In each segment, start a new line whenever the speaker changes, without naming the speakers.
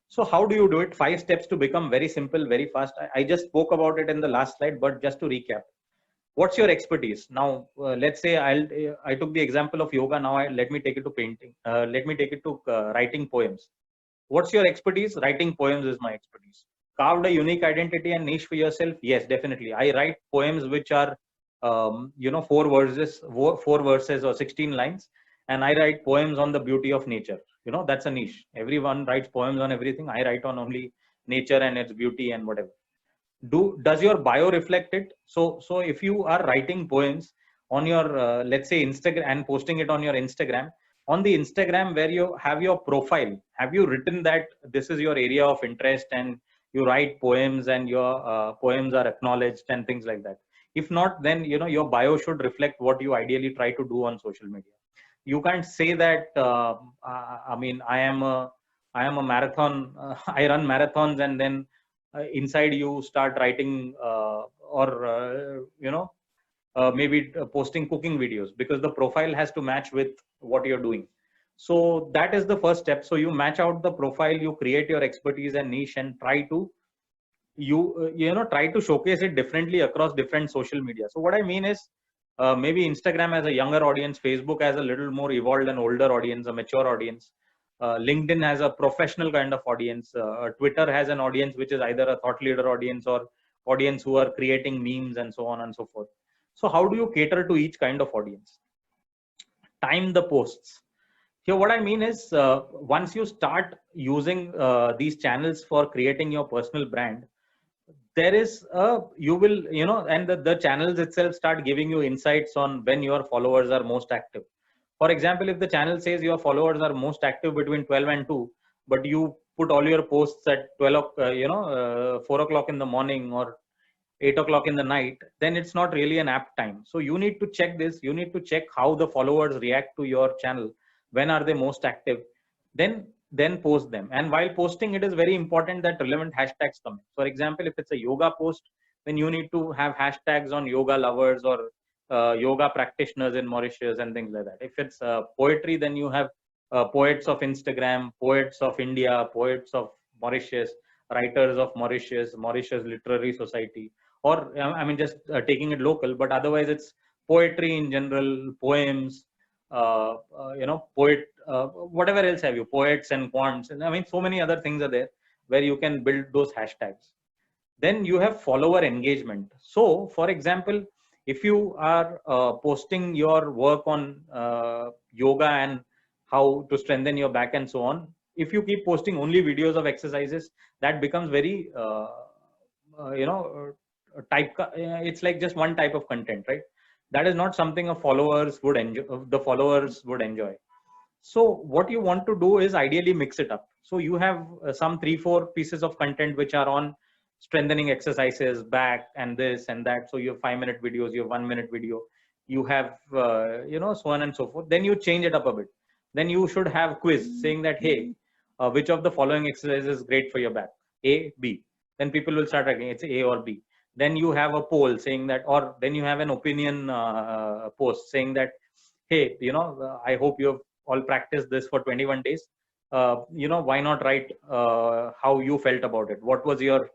So how do you do it? 5 steps to become very simple, very fast. I just spoke about it in the last slide, but just to recap, what's your expertise? Now, let's say I took the example of yoga. Now let me take it to painting. Let me take it to writing poems. What's your expertise? Writing poems is my expertise. Carved a unique identity and niche for yourself? Yes, definitely. I write poems which are, 4 verses or 16 lines, and I write poems on the beauty of nature. That's a niche. Everyone writes poems on everything. I write on only nature and its beauty and whatever. Does your bio reflect it? So if you are writing poems on your let's say Instagram and posting it on your Instagram, on the Instagram where you have your profile, have you written that this is your area of interest and you write poems and your poems are acknowledged and things like that? If not, then your bio should reflect what you ideally try to do on social media. You can't say that I mean, I am a marathon I run marathons, and then inside you start writing or maybe posting cooking videos, because the profile has to match with what you're doing. So that is the first step. So you match out the profile, you create your expertise and niche, and try to showcase it differently across different social media. So what I mean is, maybe Instagram has a younger audience, Facebook has a little more evolved and older audience, a mature audience, LinkedIn has a professional kind of audience, Twitter has an audience which is either a thought leader audience or audience who are creating memes and so on and so forth. So how do you cater to each kind of audience? Time the posts. Here what I mean is, once you start using these channels for creating your personal brand, there is you will, and the channels itself start giving you insights on when your followers are most active. For example, if the channel says your followers are most active between 12 and 2, but you put all your posts at 4 o'clock in the morning or 8 o'clock in the night, then it's not really an apt time. So you need to check this. You need to check how the followers react to your channel. When are they most active? Then post them. And while posting, it is very important that relevant hashtags come in. For example, if it's a yoga post, then you need to have hashtags on yoga lovers or yoga practitioners in Mauritius and things like that. If it's poetry, then you have poets of Instagram, poets of India, poets of Mauritius, writers of Mauritius, Mauritius Literary Society, or I mean, just taking it local, but otherwise it's poetry in general, poems, whatever else have you, poets and quants, and I mean, so many other things are there where you can build those hashtags. Then you have follower engagement. So for example, if you are posting your work on yoga and how to strengthen your back and so on, if you keep posting only videos of exercises, that becomes very it's like just one type of content, right? That is not something followers would enjoy, the followers would enjoy. So what you want to do is ideally mix it up. So you have some 3-4 pieces of content which are on strengthening exercises, back and this and that. So you have 5-minute videos, you have 1-minute video, you have so on and so forth. Then you change it up a bit. Then you should have quiz saying that, hey, which of the following exercises is great for your back? A, B. Then people will start writing it's A or B. Then you have a poll saying that, or then you have an opinion post saying that, hey, I hope you have all practiced this for 21 days. Why not write how you felt about it? What was your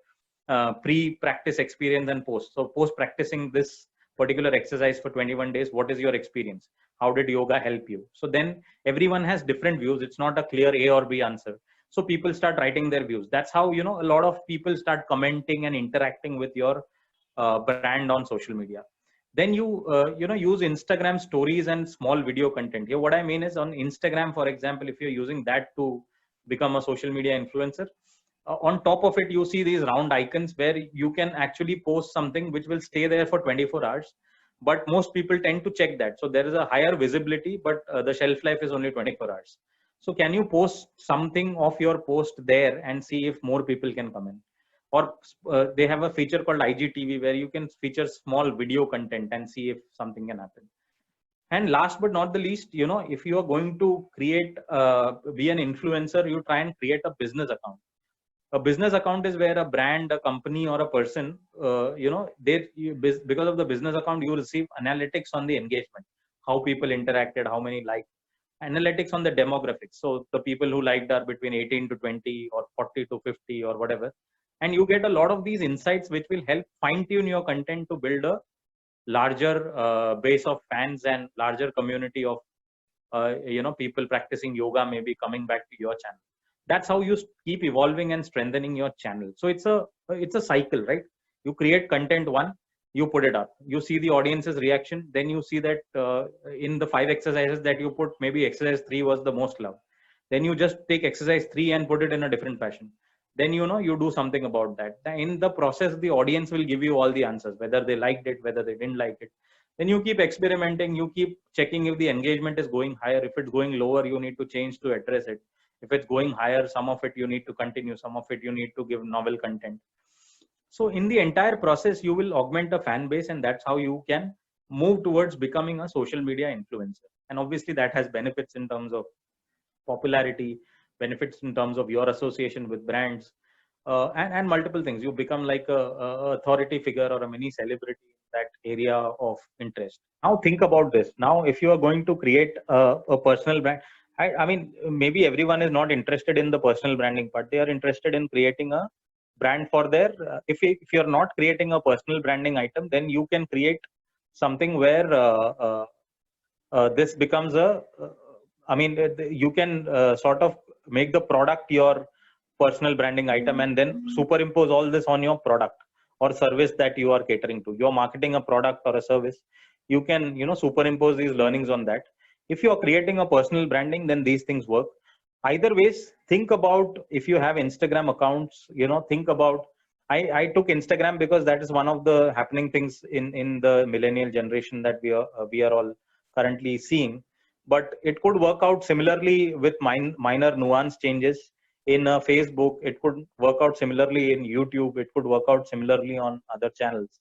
pre-practice experience and post? So post practicing this particular exercise for 21 days, what is your experience? How did yoga help you? So then everyone has different views. It's not a clear A or B answer. So people start writing their views. That's how, a lot of people start commenting and interacting with your brand on social media. Then you use Instagram stories and small video content. Here what I mean is, on Instagram, for example, if you're using that to become a social media influencer, on top of it you see these round icons where you can actually post something which will stay there for 24 hours, but most people tend to check that. So there is a higher visibility, but the shelf life is only 24 hours. So can you post something of your post there and see if more people can come in? Or they have a feature called IGTV where you can feature small video content and see if something can happen. And last but not the least, if you are going to create, be an influencer, you try and create a business account. A business account is where a brand, a company, or a person, because of the business account, you receive analytics on the engagement, how people interacted, how many likes. analytics on the demographics. So the people who liked are between 18 to 20 or 40 to 50 or whatever. And you get a lot of these insights which will help fine tune your content to build a larger base of fans and larger community of people practicing yoga maybe coming back to your channel. That's how you keep evolving and strengthening your channel. So it's a cycle, right? You create content one, you put it up, you see the audience's reaction, then you see that in the 5 exercises that you put, maybe exercise 3 was the most loved, then you just take exercise 3 and put it in a different fashion, then you do something about that. In the process, the audience will give you all the answers, whether they liked it, whether they didn't like it. Then you keep experimenting, you keep checking if the engagement is going higher. If it's going lower, you need to change to address it. If it's going higher, some of it you need to continue, some of it you need to give novel content. So in the entire process, you will augment a fan base, and that's how you can move towards becoming a social media influencer. And obviously that has benefits in terms of popularity, benefits in terms of your association with brands, and multiple things. You become like a authority figure or a mini celebrity in that area of interest. Now think about this. Now, if you are going to create a personal brand, I mean, maybe everyone is not interested in the personal branding part. They are interested in creating a brand for their, if you're not creating a personal branding item, then you can create something where this becomes you can sort of make the product your personal branding item and then superimpose all this on your product or service that you are catering to. You're marketing a product or a service, you can superimpose these learnings on that. If you are creating a personal branding, then these things work. Either ways, think about, if you have Instagram accounts, think about, I took Instagram because that is one of the happening things in the millennial generation that we are all currently seeing. But it could work out similarly with minor nuance changes in Facebook. It could work out similarly in YouTube. It could work out similarly on other channels.